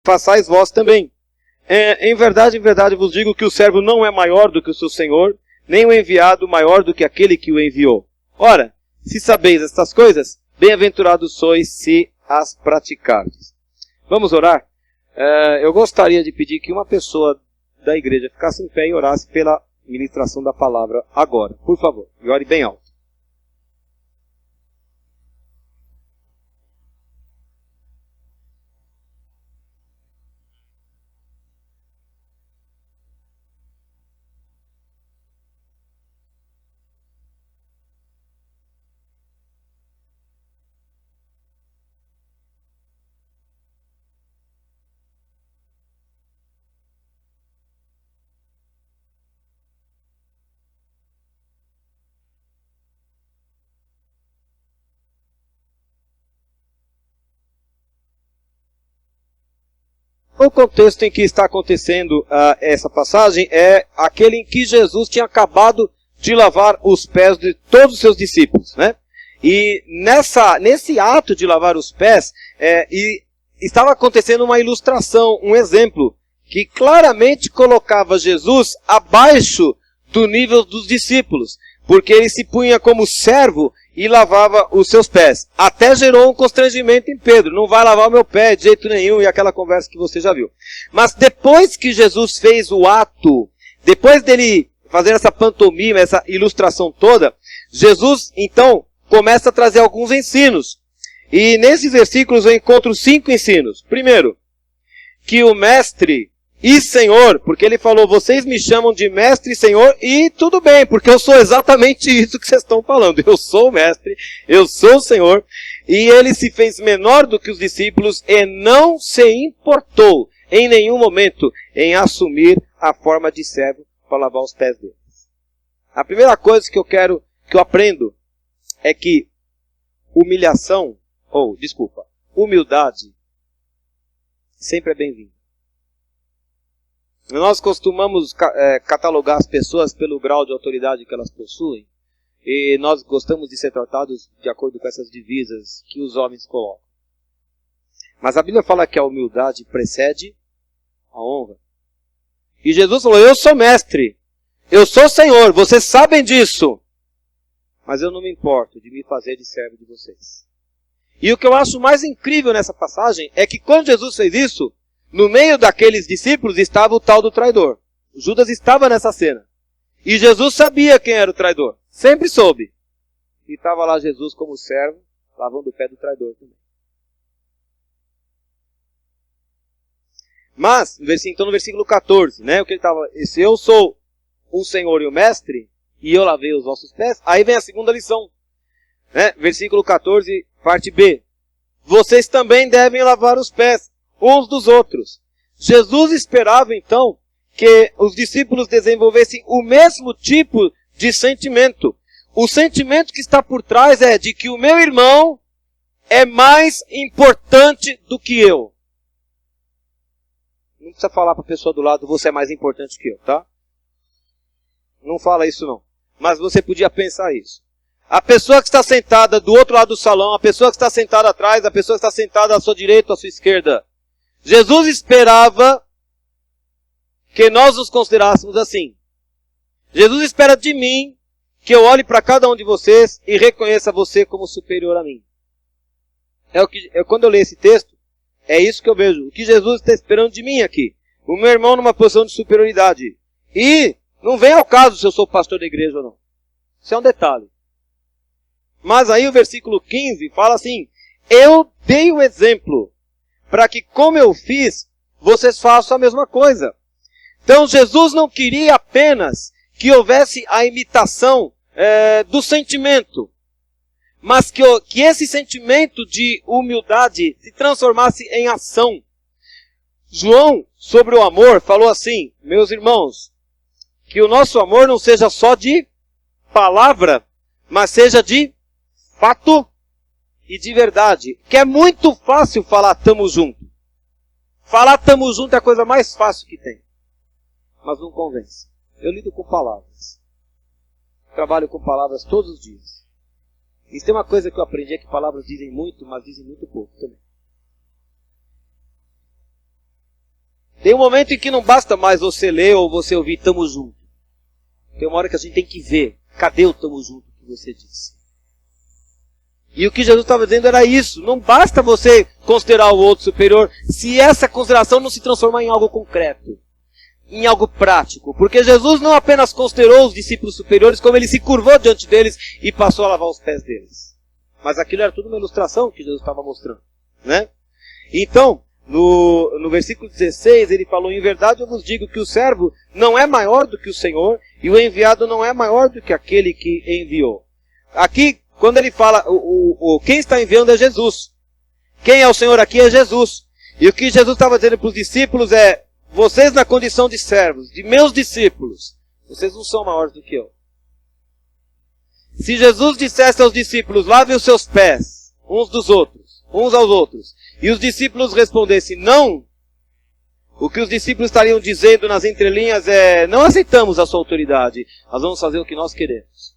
façais vós também. Em verdade vos digo que o servo não é maior do que o seu senhor, nem o enviado maior do que aquele que o enviou. Ora, se sabeis estas coisas, bem-aventurados sois se as praticardes. Vamos orar? Eu gostaria de pedir que uma pessoa da igreja ficasse em pé e orasse pela ministração da palavra agora. Por favor, e ore bem alto. O contexto em que está acontecendo essa passagem é aquele em que Jesus tinha acabado de lavar os pés de todos os seus discípulos, né? E nesse ato de lavar os pés, estava acontecendo uma ilustração, um exemplo, que claramente colocava Jesus abaixo do nível dos discípulos, porque ele se punha como servo e lavava os seus pés. Até gerou um constrangimento em Pedro. Não vai lavar o meu pé de jeito nenhum, e aquela conversa que você já viu. Mas depois que Jesus fez o ato, depois dele fazer essa pantomima, essa ilustração toda, Jesus, então, começa a trazer alguns ensinos. E nesses versículos eu encontro 5 ensinos. Primeiro, que o mestre e Senhor, porque ele falou, vocês me chamam de mestre e Senhor, e tudo bem, porque eu sou exatamente isso que vocês estão falando. Eu sou o mestre, eu sou o Senhor, e ele se fez menor do que os discípulos e não se importou em nenhum momento em assumir a forma de servo para lavar os pés deles. A primeira coisa que eu aprendo é que humildade sempre é bem-vinda. Nós costumamos catalogar as pessoas pelo grau de autoridade que elas possuem, e nós gostamos de ser tratados de acordo com essas divisas que os homens colocam. Mas a Bíblia fala que a humildade precede a honra. E Jesus falou, eu sou mestre, eu sou Senhor, vocês sabem disso, mas eu não me importo de me fazer de servo de vocês. E o que eu acho mais incrível nessa passagem é que quando Jesus fez isso, no meio daqueles discípulos estava o tal do traidor. Judas estava nessa cena. E Jesus sabia quem era o traidor. Sempre soube. E estava lá Jesus como servo, lavando o pé do traidor também. Mas, então no versículo 14, né, o que ele estava, se eu sou o Senhor e o Mestre, e eu lavei os vossos pés, aí vem a segunda lição. Né, versículo 14, parte B. Vocês também devem lavar os pés uns dos outros. Jesus esperava então que os discípulos desenvolvessem o mesmo tipo de sentimento. O sentimento que está por trás é de que o meu irmão é mais importante do que eu. Não precisa falar para a pessoa do lado, você é mais importante que eu, tá? Não fala isso não. Mas você podia pensar isso. A pessoa que está sentada do outro lado do salão, a pessoa que está sentada atrás, a pessoa que está sentada à sua direita ou à sua esquerda, Jesus esperava que nós nos considerássemos assim. Jesus espera de mim que eu olhe para cada um de vocês e reconheça você como superior a mim. Quando eu leio esse texto, é isso que eu vejo. O que Jesus está esperando de mim aqui. O meu irmão numa posição de superioridade. E não vem ao caso se eu sou pastor da igreja ou não. Isso é um detalhe. Mas aí o versículo 15 fala assim, eu dei o exemplo para que, como eu fiz, vocês façam a mesma coisa. Então, Jesus não queria apenas que houvesse a imitação do sentimento, mas que esse sentimento de humildade se transformasse em ação. João, sobre o amor, falou assim, meus irmãos, que o nosso amor não seja só de palavra, mas seja de fato e de verdade. Que é muito fácil falar tamo junto. Falar tamo junto é a coisa mais fácil que tem. Mas não convence. Eu lido com palavras. Trabalho com palavras todos os dias. E tem uma coisa que eu aprendi, é que palavras dizem muito, mas dizem muito pouco também. Tem um momento em que não basta mais você ler ou você ouvir "tamo junto". Tem uma hora que a gente tem que ver, cadê o "tamo junto" que você disse? E o que Jesus estava dizendo era isso. Não basta você considerar o outro superior se essa consideração não se transformar em algo concreto, em algo prático. Porque Jesus não apenas considerou os discípulos superiores, como ele se curvou diante deles e passou a lavar os pés deles. Mas aquilo era tudo uma ilustração que Jesus estava mostrando, né? Então, no versículo 16, ele falou: "Em verdade eu vos digo que o servo não é maior do que o Senhor, e o enviado não é maior do que aquele que enviou." Aqui, quando ele fala, quem está enviando é Jesus. Quem é o Senhor aqui é Jesus. E o que Jesus estava dizendo para os discípulos é: vocês na condição de servos, de meus discípulos, vocês não são maiores do que eu. Se Jesus dissesse aos discípulos: lavem os seus pés, uns aos outros, e os discípulos respondessem não, o que os discípulos estariam dizendo nas entrelinhas é: não aceitamos a sua autoridade, nós vamos fazer o que nós queremos.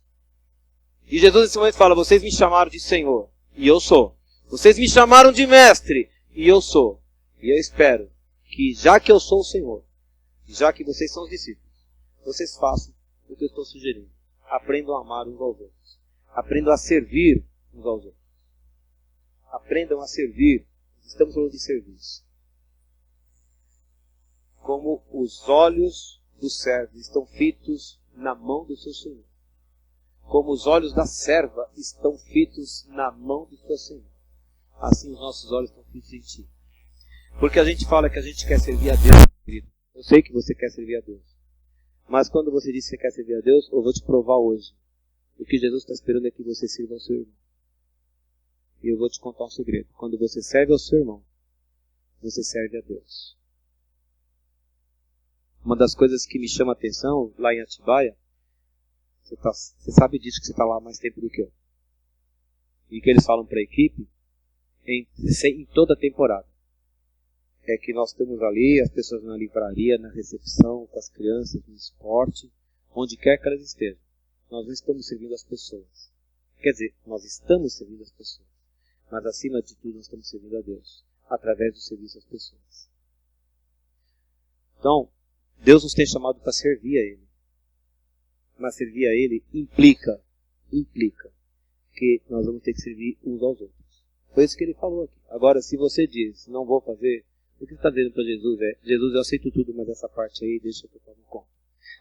E Jesus nesse momento fala: vocês me chamaram de Senhor, e eu sou. Vocês me chamaram de Mestre, e eu sou. E eu espero que, já que eu sou o Senhor, já que vocês são os discípulos, vocês façam o que eu estou sugerindo. Aprendam a amar uns aos outros. Aprendam a servir uns aos outros. Aprendam a servir. Estamos falando de serviço. Como os olhos do servo estão fitos na mão do seu Senhor. Como os olhos da serva estão fitos na mão do seu Senhor. Assim os nossos olhos estão fitos em ti. Porque a gente fala que a gente quer servir a Deus, querido. Eu sei que você quer servir a Deus. Mas quando você diz que você quer servir a Deus, eu vou te provar hoje. O que Jesus está esperando é que você sirva ao seu irmão. E eu vou te contar um segredo. Quando você serve ao seu irmão, você serve a Deus. Uma das coisas que me chama a atenção, lá em Atibaia, você sabe disso, que você está lá há mais tempo do que eu. E que eles falam para a equipe, em toda a temporada, é que nós estamos ali, as pessoas na livraria, na recepção, com as crianças, no esporte, onde quer que elas estejam. Nós não estamos servindo as pessoas. Quer dizer, nós estamos servindo as pessoas. Mas acima de tudo nós estamos servindo a Deus, através do serviço às pessoas. Então, Deus nos tem chamado para servir a Ele. Mas servir a Ele implica que nós vamos ter que servir uns aos outros. Foi isso que Ele falou aqui. Agora, se você diz, não vou fazer, o que você está dizendo para Jesus é: Jesus, eu aceito tudo, mas essa parte aí deixa que eu tomo conta.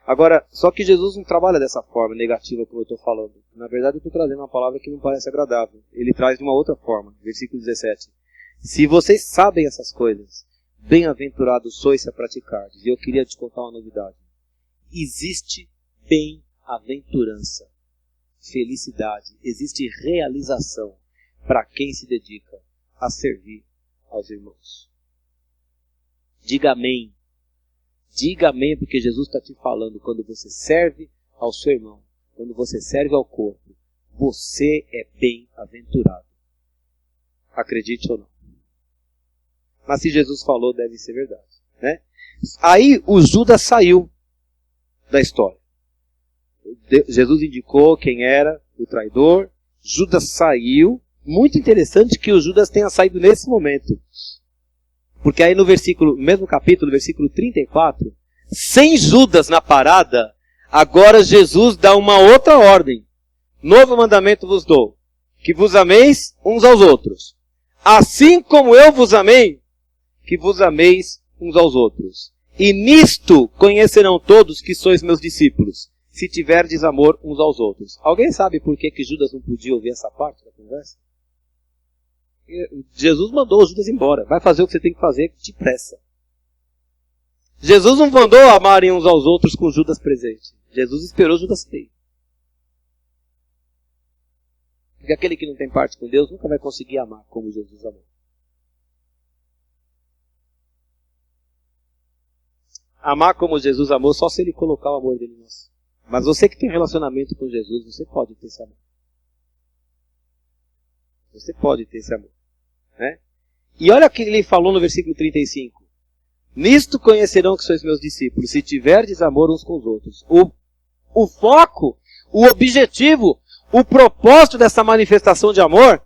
Agora, só que Jesus não trabalha dessa forma negativa como eu estou falando. Na verdade, eu estou trazendo uma palavra que não parece agradável. Ele traz de uma outra forma. Versículo 17. Se vocês sabem essas coisas, bem-aventurados sois se a praticardes. E eu queria te contar uma novidade. Existe bem-aventurança, felicidade, existe realização para quem se dedica a servir aos irmãos. Diga amém. Diga amém, porque Jesus está te falando: quando você serve ao seu irmão, quando você serve ao corpo, você é bem-aventurado. Acredite ou não. Mas se Jesus falou, deve ser verdade, né? Aí o Judas saiu da história. Jesus indicou quem era o traidor. Judas saiu. Muito interessante que o Judas tenha saído nesse momento. Porque aí no mesmo capítulo, versículo 34, sem Judas na parada, agora Jesus dá uma outra ordem. Novo mandamento vos dou, que vos ameis uns aos outros. Assim como eu vos amei, que vos ameis uns aos outros. E nisto conhecerão todos que sois meus discípulos, se tiverdes amor uns aos outros. Alguém sabe por que Judas não podia ouvir essa parte da conversa? Jesus mandou Judas embora. Vai fazer o que você tem que fazer depressa. Jesus não mandou amarem uns aos outros com Judas presente. Jesus esperou Judas sair. Porque aquele que não tem parte com Deus nunca vai conseguir amar como Jesus amou. Amar como Jesus amou só se Ele colocar o amor dele em nós. Mas você que tem relacionamento com Jesus, você pode ter esse amor. Você pode ter esse amor. Né? E olha o que ele falou no versículo 35. Nisto conhecerão que sois meus discípulos, se tiverdes amor uns com os outros. O foco, o objetivo, o propósito dessa manifestação de amor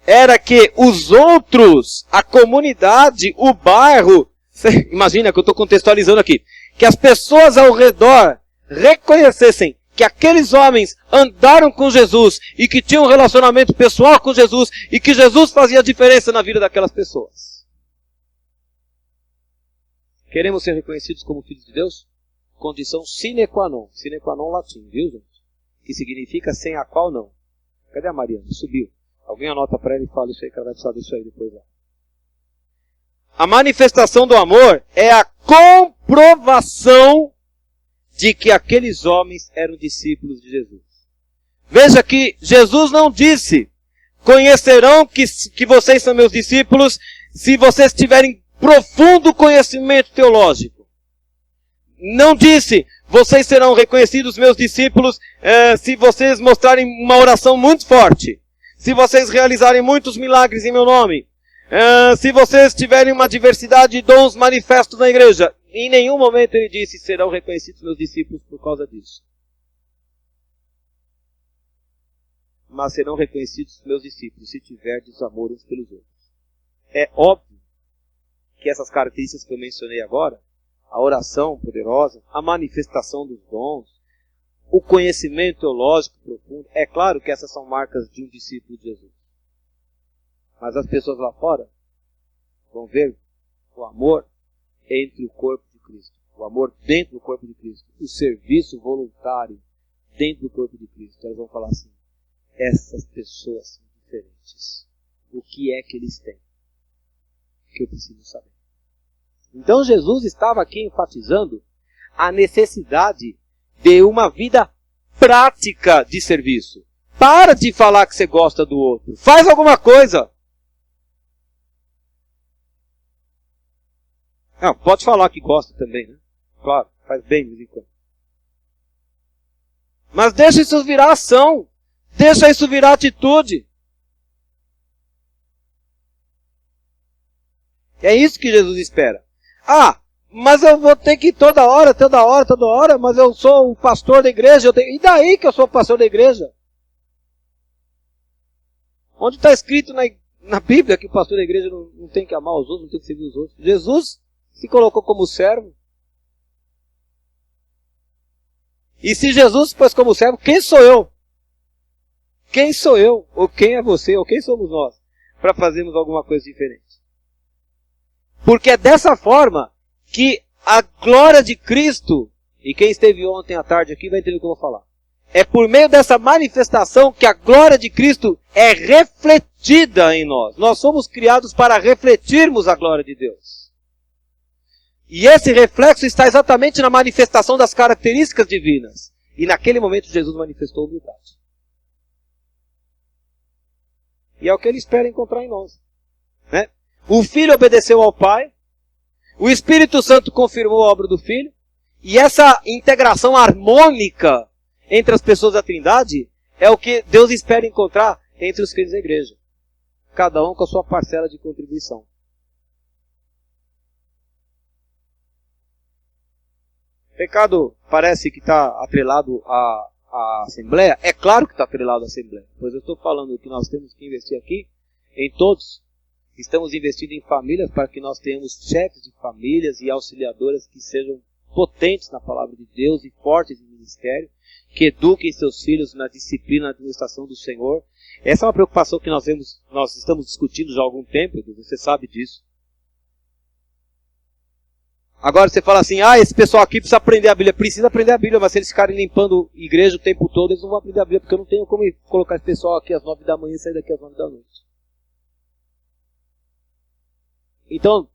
era que os outros, a comunidade, o bairro, Você imagina que eu estou contextualizando aqui. Que as pessoas ao redor reconhecessem que aqueles homens andaram com Jesus e que tinham um relacionamento pessoal com Jesus e que Jesus fazia diferença na vida daquelas pessoas. Queremos ser reconhecidos como filhos de Deus? Condição sine qua non. Sine qua non latim, viu, gente? Que significa sem a qual não. Cadê a Mariana? Subiu. Alguém anota para ela e fala isso aí, que ela vai precisar disso aí depois. Lá. A manifestação do amor é a comprovação de que aqueles homens eram discípulos de Jesus. Veja que Jesus não disse, conhecerão que vocês são meus discípulos se vocês tiverem profundo conhecimento teológico. Não disse, vocês serão reconhecidos meus discípulos se vocês mostrarem uma oração muito forte. Se vocês realizarem muitos milagres em meu nome. Se vocês tiverem uma diversidade de dons manifestos na igreja. Em nenhum momento ele disse, serão reconhecidos meus discípulos por causa disso. Mas serão reconhecidos meus discípulos se tiverdes amor uns pelos outros. É óbvio que essas características que eu mencionei agora, a oração poderosa, a manifestação dos dons, o conhecimento teológico profundo, é claro que essas são marcas de um discípulo de Jesus. Mas as pessoas lá fora vão ver o amor entre o corpo de Cristo. O amor dentro do corpo de Cristo. O serviço voluntário dentro do corpo de Cristo. Elas vão falar assim, essas pessoas são diferentes. O que é que eles têm? Que eu preciso saber. Então Jesus estava aqui enfatizando a necessidade de uma vida prática de serviço. Para de falar que você gosta do outro. Faz alguma coisa. Não, pode falar que gosta também, né? Claro, faz bem de vez em quando. Mas deixa isso virar ação. Deixa isso virar atitude. É isso que Jesus espera. Ah, mas eu vou ter que ir toda hora, mas eu sou o pastor da igreja. E daí que eu sou o pastor da igreja? Onde está escrito na Bíblia que o pastor da igreja não tem que amar os outros, não tem que servir os outros? Jesus se colocou como servo. E se Jesus se pôs como servo, quem sou eu? Quem sou eu? Ou quem é você? Ou quem somos nós? Para fazermos alguma coisa diferente. Porque é dessa forma que a glória de Cristo, e quem esteve ontem à tarde aqui vai entender o que eu vou falar. É por meio dessa manifestação que a glória de Cristo é refletida em nós. Nós somos criados para refletirmos a glória de Deus. E esse reflexo está exatamente na manifestação das características divinas. E naquele momento Jesus manifestou humildade. E é o que ele espera encontrar em nós. Né? O Filho obedeceu ao Pai. O Espírito Santo confirmou a obra do Filho. E essa integração harmônica entre as pessoas da Trindade é o que Deus espera encontrar entre os filhos da igreja. Cada um com a sua parcela de contribuição. O pecado parece que está atrelado à Assembleia. É claro que está atrelado à Assembleia. Pois eu estou falando que nós temos que investir aqui em todos. Estamos investindo em famílias para que nós tenhamos chefes de famílias e auxiliadoras que sejam potentes na palavra de Deus e fortes em ministério, que eduquem seus filhos na disciplina, na administração do Senhor. Essa é uma preocupação que nós estamos discutindo já há algum tempo, você sabe disso. Agora você fala assim, esse pessoal aqui precisa aprender a Bíblia. Precisa aprender a Bíblia, mas se eles ficarem limpando a igreja o tempo todo, eles não vão aprender a Bíblia, porque eu não tenho como colocar esse pessoal aqui às 9 da manhã e sair daqui às 9 da noite. Então,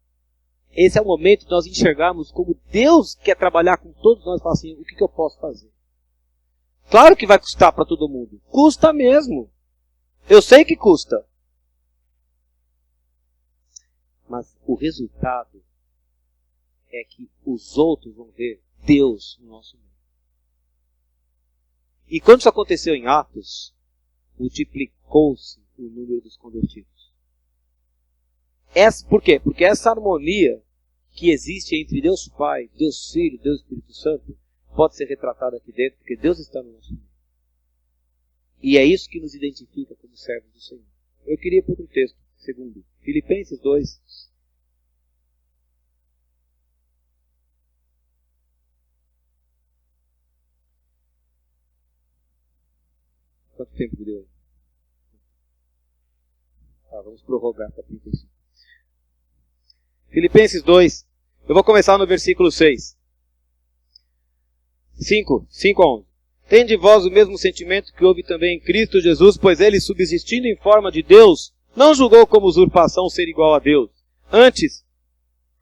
esse é o momento de nós enxergarmos como Deus quer trabalhar com todos nós e falar assim, o que eu posso fazer? Claro que vai custar para todo mundo. Custa mesmo. Eu sei que custa. Mas o resultado é que os outros vão ver Deus no nosso meio. E quando isso aconteceu em Atos, multiplicou-se o número dos convertidos. Por quê? Porque essa harmonia que existe entre Deus Pai, Deus Filho, Deus Espírito Santo, pode ser retratada aqui dentro, porque Deus está no nosso meio. E é isso que nos identifica como servos do Senhor. Eu queria ir para outro texto, segundo Filipenses 2. Quanto tempo que deu aí? Tá, vamos prorrogar para 35. Filipenses 2. Eu vou começar no versículo 6. 5 a 11. Tende vós o mesmo sentimento que houve também em Cristo Jesus, pois ele, subsistindo em forma de Deus, não julgou como usurpação ser igual a Deus. Antes,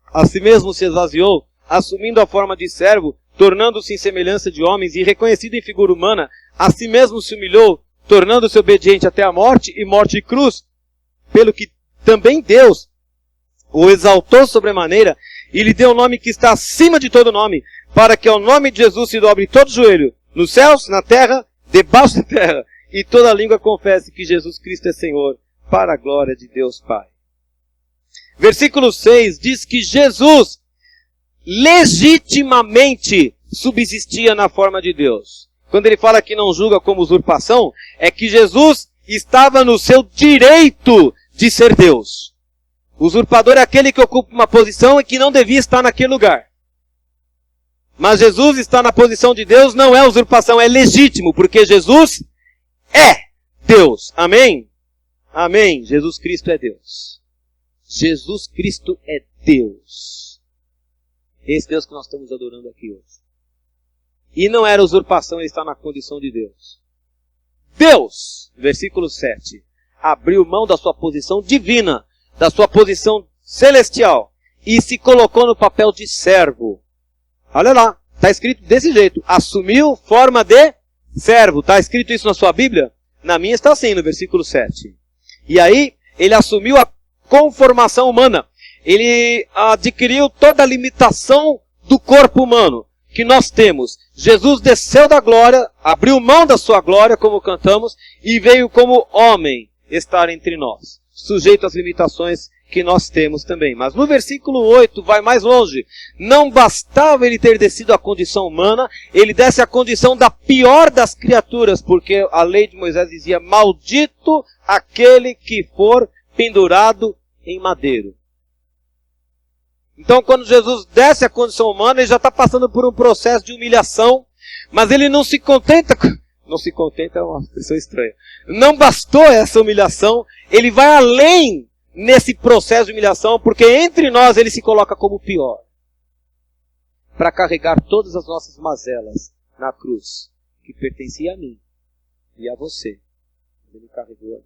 a si mesmo se esvaziou, assumindo a forma de servo, tornando-se em semelhança de homens, e reconhecido em figura humana, a si mesmo se humilhou, tornando-se obediente até a morte, e morte de cruz, pelo que também Deus o exaltou sobremaneira, e lhe deu o nome que está acima de todo nome, para que ao nome de Jesus se dobre todo joelho, nos céus, na terra, debaixo da terra, e toda língua confesse que Jesus Cristo é Senhor, para a glória de Deus Pai. Versículo 6 diz que Jesus legitimamente subsistia na forma de Deus. Quando ele fala que não julga como usurpação, é que Jesus estava no seu direito de ser Deus. O usurpador é aquele que ocupa uma posição e que não devia estar naquele lugar. Mas Jesus está na posição de Deus, não é usurpação, é legítimo, porque Jesus é Deus. Amém? Amém. Jesus Cristo é Deus. Jesus Cristo é Deus. Esse Deus que nós estamos adorando aqui hoje. E não era usurpação, ele está na condição de Deus. Deus, versículo 7, abriu mão da sua posição divina, da sua posição celestial, e se colocou no papel de servo. Olha lá, está escrito desse jeito, assumiu forma de servo. Está escrito isso na sua Bíblia? Na minha está assim, no versículo 7. E aí, ele assumiu a conformação humana. Ele adquiriu toda a limitação do corpo humano que nós temos. Jesus desceu da glória, abriu mão da sua glória, como cantamos, e veio como homem estar entre nós, sujeito às limitações que nós temos também. Mas no versículo 8 vai mais longe. Não bastava ele ter descido à condição humana, ele desce à condição da pior das criaturas, porque a lei de Moisés dizia, maldito aquele que for pendurado em madeiro. Então quando Jesus desce à condição humana, ele já está passando por um processo de humilhação, mas ele não se contenta... Não se contenta é uma expressão estranha. Não bastou essa humilhação, ele vai além nesse processo de humilhação, porque entre nós ele se coloca como o pior. Para carregar todas as nossas mazelas na cruz, que pertencia a mim e a você. Ele carregou.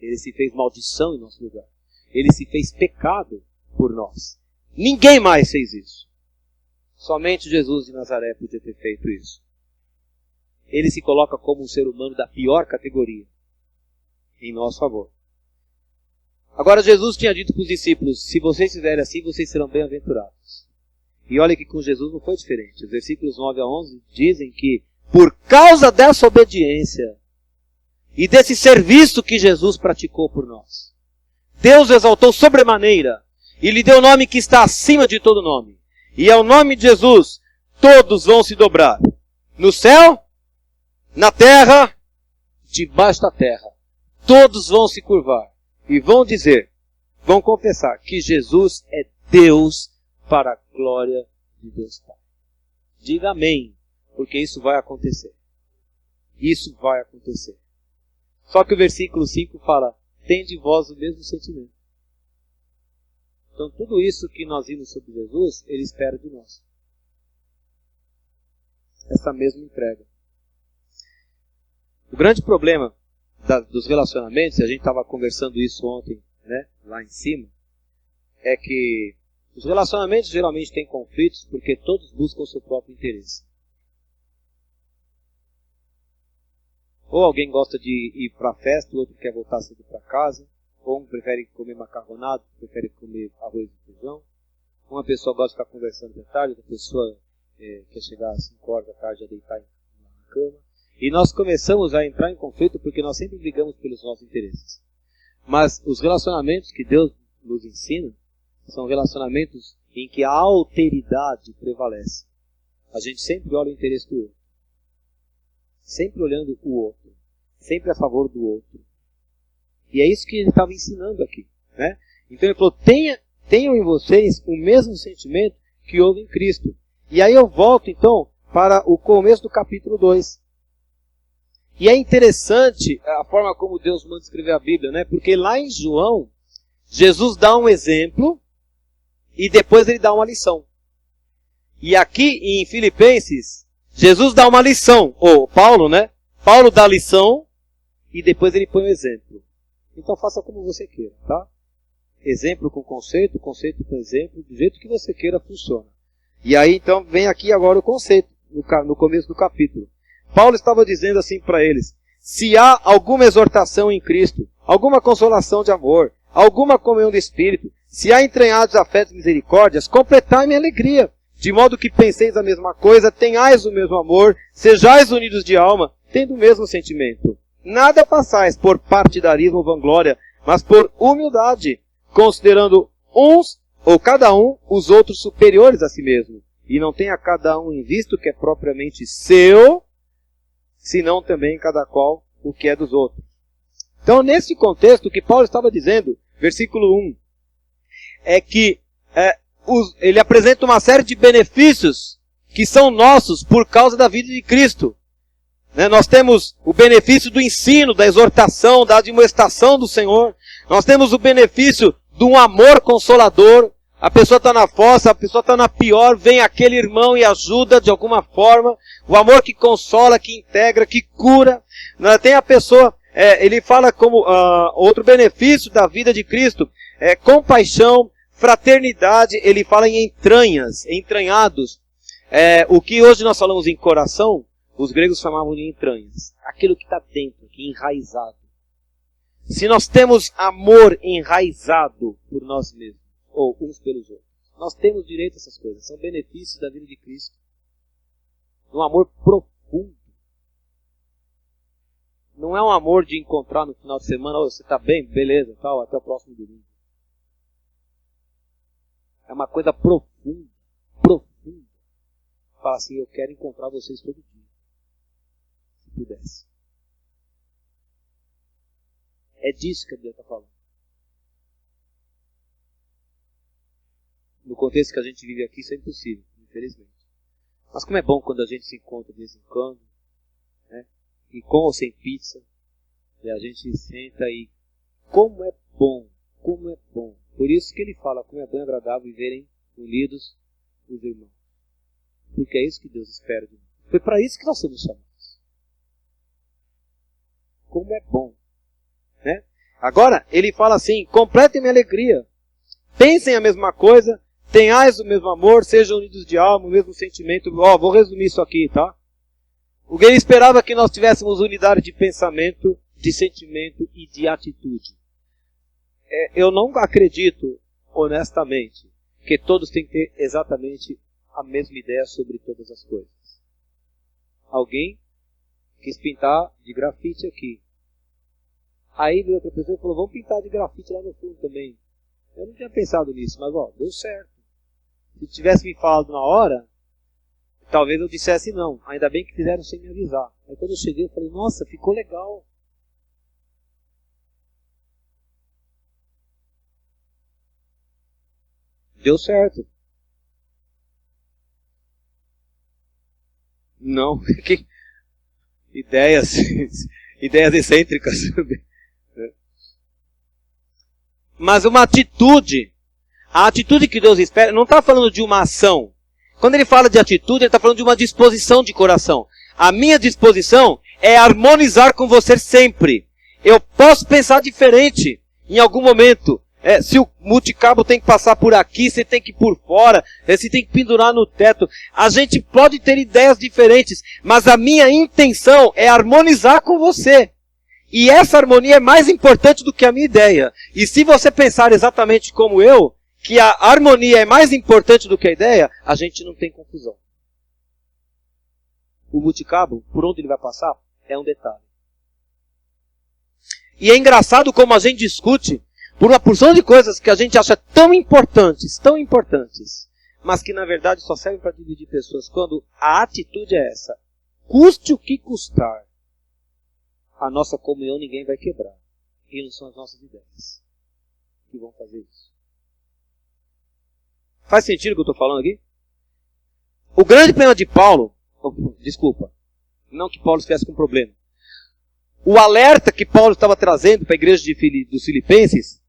Ele se fez maldição em nosso lugar. Ele se fez pecado por nós. Ninguém mais fez isso. Somente Jesus de Nazaré podia ter feito isso. Ele se coloca como um ser humano da pior categoria, em nosso favor. Agora Jesus tinha dito para os discípulos, se vocês fizerem assim, vocês serão bem-aventurados. E olha que com Jesus não foi diferente. Os versículos 9 a 11 dizem que, por causa dessa obediência e desse serviço que Jesus praticou por nós, Deus o exaltou sobremaneira e lhe deu o nome que está acima de todo nome. E ao nome de Jesus, todos vão se dobrar. No céu, na terra, debaixo da terra. Todos vão se curvar e vão dizer, vão confessar que Jesus é Deus para a glória de Deus Pai. Diga amém, porque isso vai acontecer. Isso vai acontecer. Só que o versículo 5 fala, tende vós o mesmo sentimento. Então tudo isso que nós vimos sobre Jesus, ele espera de nós. Essa mesma entrega. O grande problema dos relacionamentos, e a gente estava conversando isso ontem, né, lá em cima, é que os relacionamentos geralmente têm conflitos porque todos buscam o seu próprio interesse. Ou alguém gosta de ir para a festa, o outro quer voltar cedo para casa, ou um prefere comer macarronado, prefere comer arroz e feijão. Uma pessoa gosta de ficar conversando até tarde, outra pessoa quer chegar às 5 horas da tarde a deitar na cama. E nós começamos a entrar em conflito porque nós sempre brigamos pelos nossos interesses. Mas os relacionamentos que Deus nos ensina são relacionamentos em que a alteridade prevalece. A gente sempre olha o interesse do outro. Sempre olhando o outro. Sempre a favor do outro. E é isso que ele estava ensinando aqui, né? Então ele falou, tenham em vocês o mesmo sentimento que houve em Cristo. E aí eu volto então para o começo do capítulo 2. E é interessante a forma como Deus manda escrever a Bíblia, né? Porque lá em João, Jesus dá um exemplo e depois ele dá uma lição. E aqui em Filipenses, Jesus dá uma lição, ou Paulo, né? Paulo dá a lição e depois ele põe um exemplo. Então faça como você queira, tá? Exemplo com conceito, conceito com exemplo, do jeito que você queira funciona. E aí então vem aqui agora o conceito, no começo do capítulo. Paulo estava dizendo assim para eles: se há alguma exortação em Cristo, alguma consolação de amor, alguma comunhão do Espírito, se há entranhados afetos e misericórdias, completai minha alegria, de modo que penseis a mesma coisa, tenhais o mesmo amor, sejais unidos de alma, tendo o mesmo sentimento. Nada façais por partidarismo ou vanglória, mas por humildade, considerando uns, ou cada um, os outros superiores a si mesmo. E não tenha cada um em vista o que é propriamente seu, senão também cada qual o que é dos outros. Então, nesse contexto, o que Paulo estava dizendo, versículo 1, é que ele apresenta uma série de benefícios que são nossos por causa da vida de Cristo. Nós temos o benefício do ensino, da exortação, da admoestação do Senhor. Nós temos o benefício de um amor consolador. A pessoa está na fossa, a pessoa está na pior, vem aquele irmão e ajuda de alguma forma. O amor que consola, que integra, que cura. Tem a pessoa, ele fala como outro benefício da vida de Cristo, compaixão, fraternidade, ele fala em entranhas, entranhados. O que hoje nós falamos em coração, os gregos chamavam de entranhas. Aquilo que está dentro, que é enraizado. Se nós temos amor enraizado por nós mesmos, ou uns pelos outros, nós temos direito a essas coisas. São benefícios da vida de Cristo. Um amor profundo. Não é um amor de encontrar no final de semana, você está bem? Beleza, tal, até o próximo domingo. É uma coisa profunda, profunda. Fala assim, eu quero encontrar vocês todo dia. Se pudesse. É disso que a Bíblia está falando. No contexto que a gente vive aqui, isso é impossível, infelizmente. Mas como é bom quando a gente se encontra de vez em quando, né? E com ou sem pizza, e a gente senta e como é bom, como é bom. Por isso que ele fala, como é bom e agradável viverem unidos os irmãos. Porque é isso que Deus espera de nós. Foi para isso que nós somos chamados. Como é bom. Né? Agora, ele fala assim, completem minha alegria. Pensem a mesma coisa, tenhais o mesmo amor, sejam unidos de alma, o mesmo sentimento. Vou resumir isso aqui, tá? O que ele esperava que nós tivéssemos unidade de pensamento, de sentimento e de atitude. Eu não acredito, honestamente, que todos têm que ter exatamente a mesma ideia sobre todas as coisas. Alguém quis pintar de grafite aqui. Aí veio outra pessoa e falou, vamos pintar de grafite lá no fundo também. Eu não tinha pensado nisso, mas deu certo. Se tivesse me falado na hora, talvez eu dissesse não. Ainda bem que fizeram sem me avisar. Aí quando eu cheguei, eu falei, nossa, ficou legal. Deu certo. Não, ideias excêntricas. Mas uma atitude, a atitude que Deus espera, não está falando de uma ação. Quando ele fala de atitude, ele está falando de uma disposição de coração. A minha disposição é harmonizar com você sempre. Eu posso pensar diferente em algum momento. Se o multicabo tem que passar por aqui, você tem que ir por fora, você tem que pendurar no teto. A gente pode ter ideias diferentes, mas a minha intenção é harmonizar com você. E essa harmonia é mais importante do que a minha ideia. E se você pensar exatamente como eu, que a harmonia é mais importante do que a ideia, a gente não tem confusão. O multicabo, por onde ele vai passar, é um detalhe. E é engraçado como a gente discute por uma porção de coisas que a gente acha tão importantes, mas que na verdade só servem para dividir pessoas, quando a atitude é essa. Custe o que custar, a nossa comunhão ninguém vai quebrar. E não são as nossas ideias que vão fazer isso. Faz sentido o que eu estou falando aqui? O grande problema de Paulo, não que Paulo estivesse com problema, o alerta que Paulo estava trazendo para a igreja dos Filipenses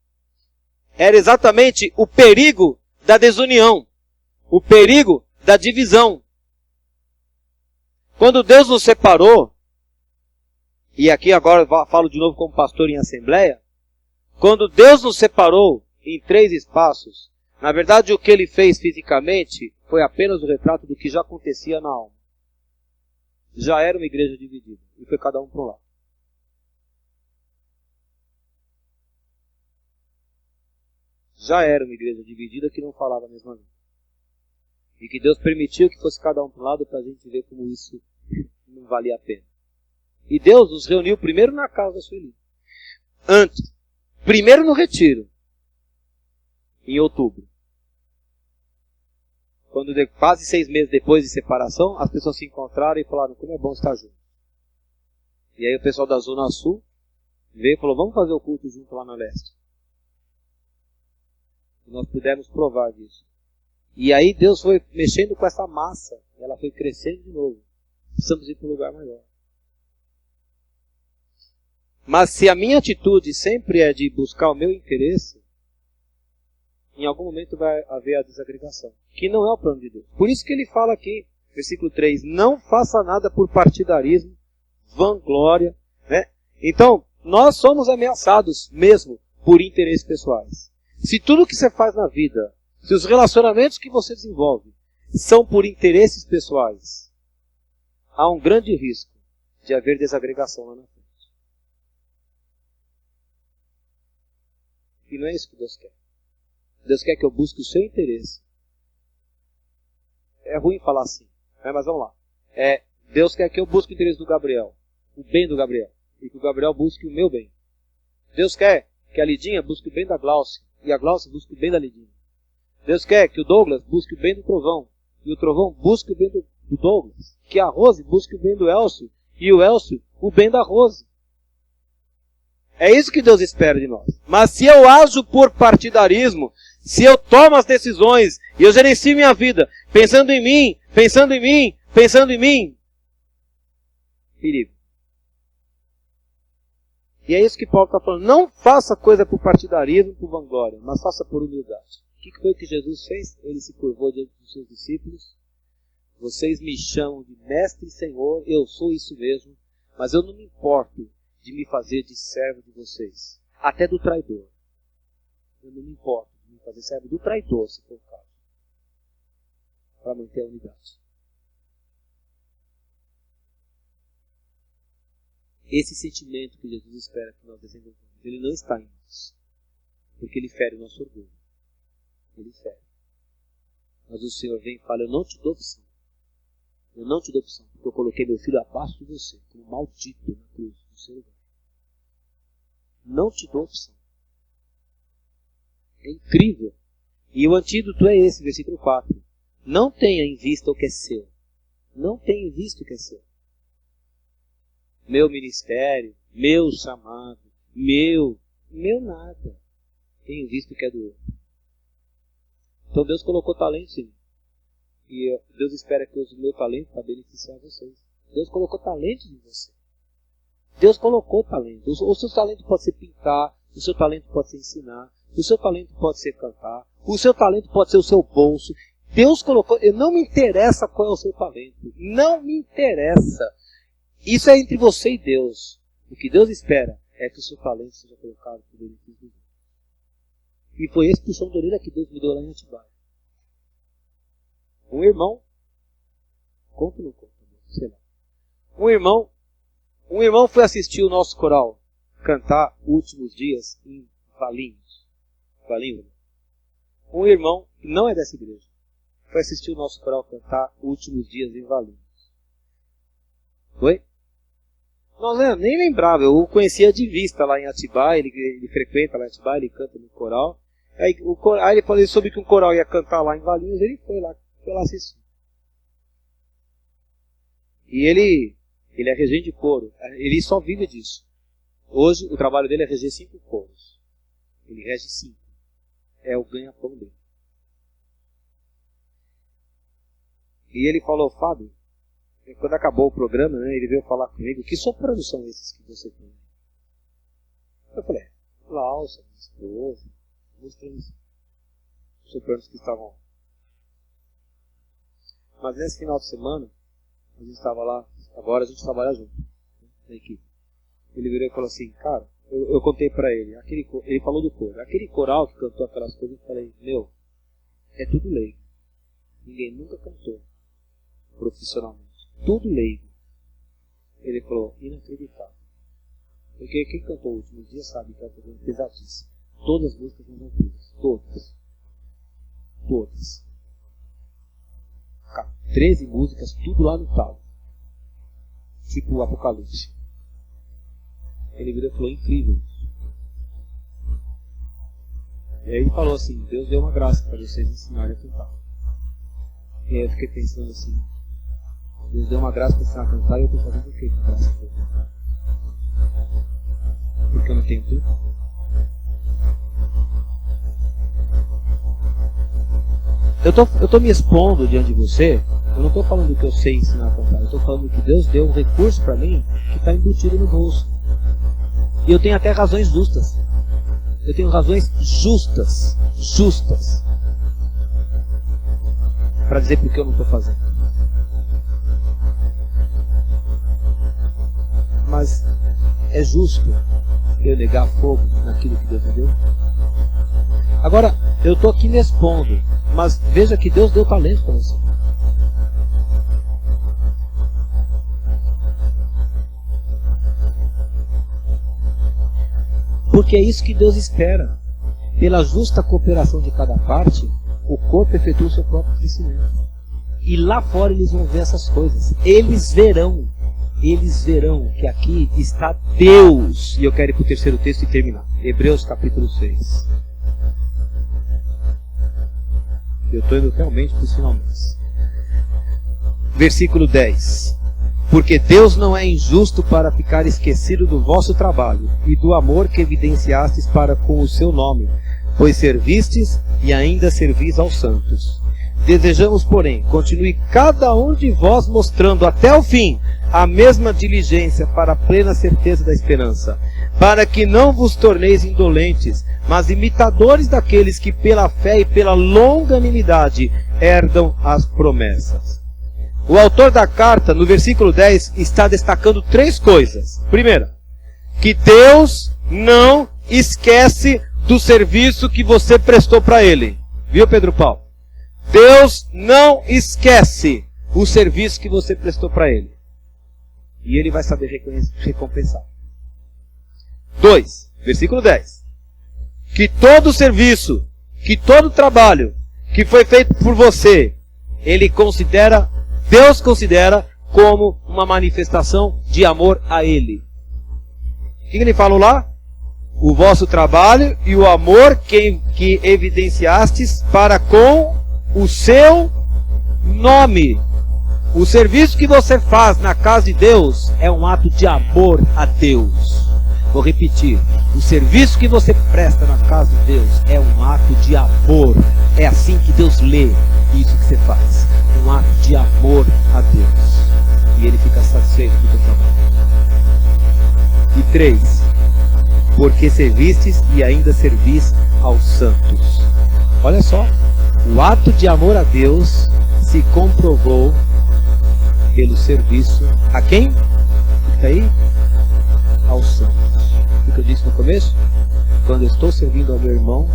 era exatamente o perigo da desunião, o perigo da divisão. Quando Deus nos separou, e aqui agora falo de novo como pastor em assembleia, quando Deus nos separou em 3 espaços, na verdade o que ele fez fisicamente foi apenas o retrato do que já acontecia na alma. Já era uma igreja dividida, e foi cada um para um lado. Já era uma igreja dividida que não falava a mesma língua. E que Deus permitiu que fosse cada um para um lado para a gente ver como isso não valia a pena. E Deus nos reuniu primeiro na casa da Sueli. Antes. Primeiro no retiro. Em outubro. Quando quase 6 meses depois de separação, as pessoas se encontraram e falaram como é bom estar junto. E aí o pessoal da Zona Sul veio e falou, vamos fazer o culto junto lá na Leste. E nós pudemos provar disso. E aí Deus foi mexendo com essa massa. Ela foi crescendo de novo. Precisamos ir para um lugar maior. Mas se a minha atitude sempre é de buscar o meu interesse, em algum momento vai haver a desagregação. Que não é o plano de Deus. Por isso que ele fala aqui, versículo 3, não faça nada por partidarismo, vanglória. Né? Então, nós somos ameaçados mesmo por interesses pessoais. Se tudo que você faz na vida, se os relacionamentos que você desenvolve são por interesses pessoais, há um grande risco de haver desagregação lá na frente. E não é isso que Deus quer. Deus quer que eu busque o seu interesse. É ruim falar assim, né? Mas vamos lá. Deus quer que eu busque o interesse do Gabriel, o bem do Gabriel, e que o Gabriel busque o meu bem. Deus quer que a Lidinha busque o bem da Glaucia, e a Glaucia busque o bem da Lidinha. Deus quer que o Douglas busque o bem do Trovão, e o Trovão busque o bem do Douglas. Que a Rose busque o bem do Elcio, e o Elcio o bem da Rose. É isso que Deus espera de nós. Mas se eu ajo por partidarismo, se eu tomo as decisões e eu gerencio minha vida pensando em mim, pensando em mim, pensando em mim, perigo. E é isso que Paulo está falando. Não faça coisa por partidarismo, por vanglória, mas faça por humildade. O que foi que Jesus fez? Ele se curvou diante dos seus discípulos. Vocês me chamam de mestre e senhor, eu sou isso mesmo, mas eu não me importo de me fazer de servo de vocês, até do traidor. Eu não me importo de me fazer servo do traidor, se for o caso, para manter a unidade. Esse sentimento que Jesus espera que nós desenvolvamos, ele não está em nós, porque ele fere o nosso orgulho. Ele fere. Mas o Senhor vem e fala, eu não te dou opção. Eu não te dou opção, porque eu coloquei meu filho abaixo de você, como maldito na cruz, no seu lugar. Não te dou opção. É incrível. E o antídoto é esse, versículo 4. Não tenha em vista o que é seu. Não tenha em vista o que é seu. Meu ministério, meu chamado, meu nada. Tenho visto o que é do outro. Então Deus colocou talentos em mim. E Deus espera que eu use o meu talento para beneficiar vocês. Deus colocou talentos em você. Deus colocou talento. O seu talento pode ser pintar, o seu talento pode ser ensinar, o seu talento pode ser cantar, o seu talento pode ser o seu bolso. Deus colocou, não me interessa qual é o seu talento. Não me interessa. Isso é entre você e Deus. O que Deus espera é que o seu talento seja colocado para o benefício de Deus. E foi esse puxão de orelha que Deus me deu lá em Atibaia. Um irmão, conta ou não conta? Sei lá. Um irmão foi assistir o nosso coral cantar Últimos Dias em Valinhos. Valinhos. Um irmão que não é dessa igreja foi assistir o nosso coral cantar Últimos Dias em Valinhos. Foi? Não, nem lembrava, eu o conhecia de vista lá em Atibaia, ele frequenta lá em Atibaia, ele canta no coral. Aí ele falou sobre que um coral ia cantar lá em Valinhos, ele foi lá assistir. E ele é regente de coro, ele só vive disso. Hoje o trabalho dele é reger 5 coros. Ele rege 5. É o ganha-pão dele. E ele falou, Fábio, E quando acabou o programa, né, ele veio falar comigo, que sopranos são esses que você tem? Eu falei, Glaucia, minha esposa, mostrando sopranos que estavam. Mas nesse final de semana, a gente estava lá, agora a gente trabalha junto, né, na equipe. Ele virou e falou assim, cara, eu contei pra ele, ele falou do coro, aquele coral que cantou aquelas coisas, eu falei, meu, é tudo leigo. Ninguém nunca cantou profissionalmente. Tudo leigo. Ele falou, inacreditável. Porque quem cantou o último dia sabe que é uma coisa pesadíssima. Todas as músicas não vão puras. Todas. Todas. 13 músicas, tudo lá no talo. Tipo o Apocalipse. Ele virou e falou, incrível. E aí ele falou assim, Deus deu uma graça para vocês ensinarem a cantar. E aí eu fiquei pensando assim, Deus deu uma graça para ensinar a cantar e eu estou fazendo o que com graça? Porque eu não tenho tempo? Eu tô me expondo diante de você, eu não estou falando que eu sei ensinar a cantar, eu estou falando que Deus deu um recurso para mim que está embutido no bolso. E eu tenho até razões justas. Eu tenho razões justas para dizer porque eu não estou fazendo. Mas é justo eu negar fogo naquilo que Deus me deu? Agora, eu estou aqui me expondo, mas veja que Deus deu talento para você. Porque é isso que Deus espera. Pela justa cooperação de cada parte, o corpo efetua o seu próprio crescimento. E lá fora eles vão ver essas coisas. Eles verão que aqui está Deus. E eu quero ir para o terceiro texto e terminar. Hebreus capítulo 6. Eu estou indo realmente para os finalmente. Versículo 10. Porque Deus não é injusto para ficar esquecido do vosso trabalho e do amor que evidenciastes para com o seu nome, pois servistes e ainda servis aos santos. Desejamos, porém, continue cada um de vós mostrando até o fim a mesma diligência para a plena certeza da esperança, para que não vos torneis indolentes, mas imitadores daqueles que pela fé e pela longanimidade herdam as promessas. O autor da carta, no versículo 10, está destacando 3 coisas. Primeira, que Deus não esquece do serviço que você prestou para Ele. Viu, Pedro Paulo? Deus não esquece o serviço que você prestou para Ele. E Ele vai saber recompensar. 2, versículo 10. Que todo serviço, que todo trabalho que foi feito por você, Deus considera como uma manifestação de amor a Ele. O que ele falou lá? O vosso trabalho e o amor que evidenciastes para com o seu nome. O serviço que você faz na casa de Deus é um ato de amor a Deus. Vou repetir. O serviço que você presta na casa de Deus é um ato de amor. É assim que Deus lê isso que você faz. Um ato de amor a Deus. E Ele fica satisfeito com o teu trabalho. E 3. Porque servistes e ainda servis aos santos. Olha só. O ato de amor a Deus se comprovou pelo serviço a quem? Fica aí? Aos santos. O que eu disse no começo? Quando eu estou servindo ao meu irmão,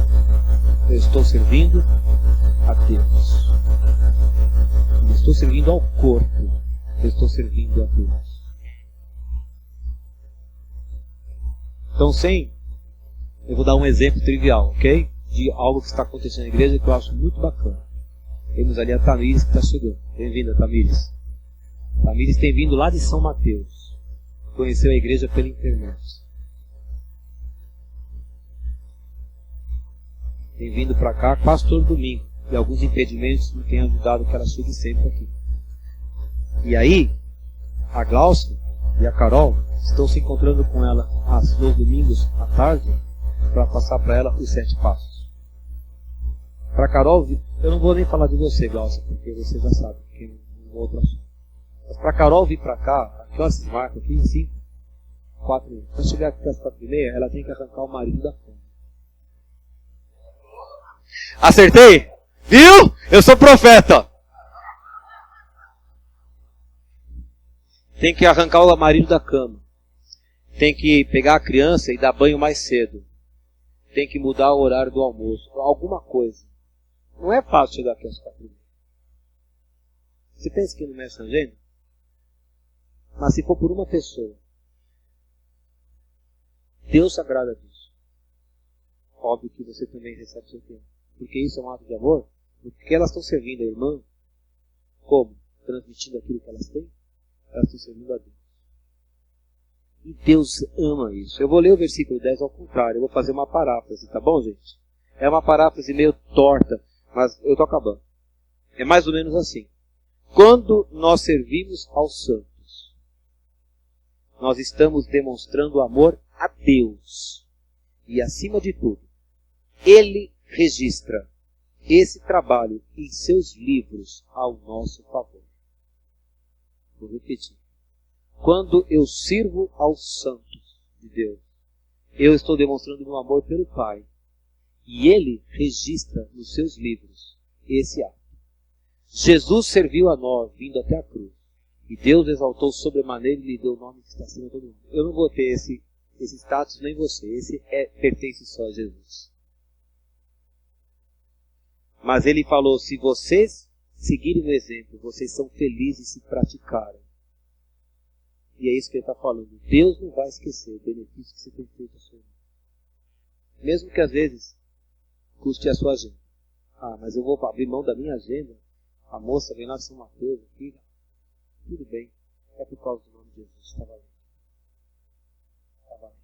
eu estou servindo a Deus. Quando eu estou servindo ao corpo, eu estou servindo a Deus. Então, eu vou dar um exemplo trivial, ok? De algo que está acontecendo na igreja que eu acho muito bacana. Temos ali a Tamires que está chegando. Bem-vinda, Tamires. Tamires tem vindo lá de São Mateus. Conheceu a igreja pela internet. Tem vindo para cá quase todo domingo. E alguns impedimentos me têm ajudado que ela chegue sempre aqui. E aí, a Glaucia e a Carol estão se encontrando com ela nos domingos à tarde para passar para ela os 7 passos. Para Carol, eu não vou nem falar de você, Glaucia, porque você já sabe que é um outro assunto. Mas para Carol vir para cá, que horas vocês marcam aqui? 5, 4. Quando chegar aqui às 4h30, ela tem que arrancar o marido da cama. Acertei? Viu? Eu sou profeta. Tem que arrancar o marido da cama. Tem que pegar a criança e dar banho mais cedo. Tem que mudar o horário do almoço. Alguma coisa. Não é fácil chegar aqui às 4h30. Você pensa que não mexe na agenda? Mas se for por uma pessoa, Deus se agrada disso. Óbvio que você também recebe seu tempo. Porque isso é um ato de amor. Porque elas estão servindo a irmã. Como? Transmitindo aquilo que elas têm. Elas estão servindo a Deus. E Deus ama isso. Eu vou ler o versículo 10 ao contrário. Eu vou fazer uma paráfrase, tá bom, gente? É uma paráfrase meio torta, mas eu estou acabando. É mais ou menos assim. Quando nós servimos aos santos, nós estamos demonstrando amor a Deus. E acima de tudo, Ele registra esse trabalho em seus livros ao nosso favor. Vou repetir. Quando eu sirvo aos santos de Deus, eu estou demonstrando meu amor pelo Pai. E Ele registra nos seus livros esse ato. Jesus serviu a nós, vindo até a cruz. E Deus exaltou sobremaneira e lhe deu o nome que está acima de todo mundo. Eu não vou ter esse status nem você. Esse pertence só a Jesus. Mas Ele falou, se vocês seguirem o exemplo, vocês são felizes se praticarem. E é isso que Ele está falando. Deus não vai esquecer o benefício que você tem feito a sua vida. Mesmo que às vezes custe a sua agenda. Ah, mas eu vou abrir mão da minha agenda. A moça vem lá de São Mateus aqui. Tudo bem. É por causa do nome de Jesus. Está valendo. Está valendo.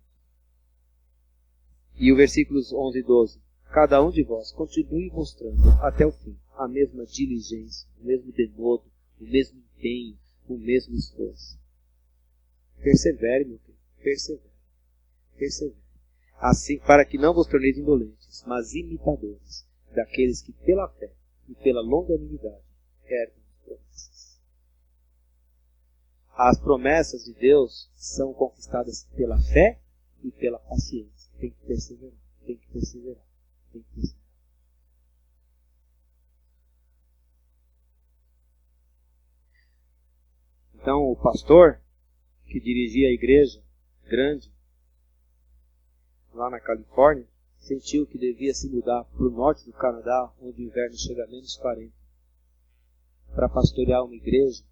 E o versículos 11 e 12. Cada um de vós continue mostrando até o fim a mesma diligência, o mesmo denodo, o mesmo empenho, o mesmo esforço. Persevere, meu filho. Persevere. Persevere. Assim, para que não vos torneis indolentes, mas imitadores daqueles que pela fé e pela longanimidade herdam as promessas. As promessas de Deus são conquistadas pela fé e pela paciência. Tem que perseverar, tem que perseverar, tem que perseverar. Então o pastor que dirigia a igreja grande lá na Califórnia sentiu que devia se mudar para o norte do Canadá, onde o inverno chega a menos 40, para pastorear uma igreja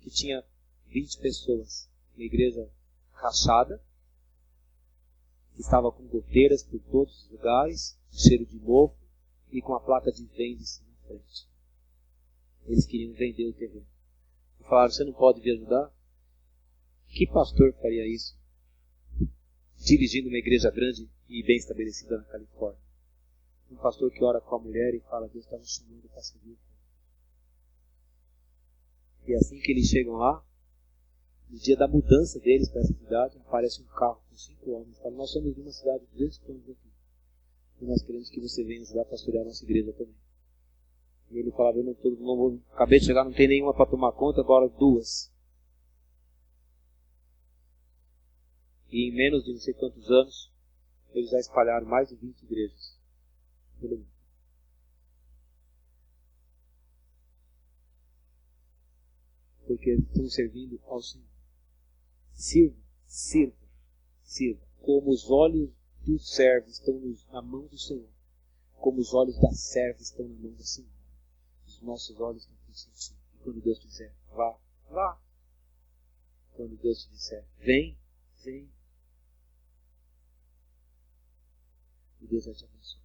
que tinha 20 pessoas. Uma igreja rachada, que estava com goteiras por todos os lugares, cheiro de mofo e com a placa de vende-se na frente. Eles queriam vender o terreno. E falaram, você não pode vir ajudar? Que pastor faria isso? Dirigindo uma igreja grande e bem estabelecida na Califórnia. Um pastor que ora com a mulher e fala, Deus está nos chamando para servir. E assim que eles chegam lá, no dia da mudança deles para essa cidade, aparece um carro com 5 homens. Fala, nós somos de uma cidade de 200 quilômetros aqui. E nós queremos que você venha ajudar a pastorear a nossa igreja também. E ele falava, acabei de chegar, não tem nenhuma para tomar conta, agora 2. E em menos de não sei quantos anos, eles já espalharam mais de 20 igrejas pelo mundo. Porque eles estão servindo ao Senhor. Sirva, sirva, sirva. Como os olhos dos servos estão na mão do Senhor, como os olhos da serva estão na mão do Senhor. Os nossos olhos estão consentindo. E quando Deus te disser, vá, vá. Quando Deus te disser, vem, vem. E Deus vai te abençoar.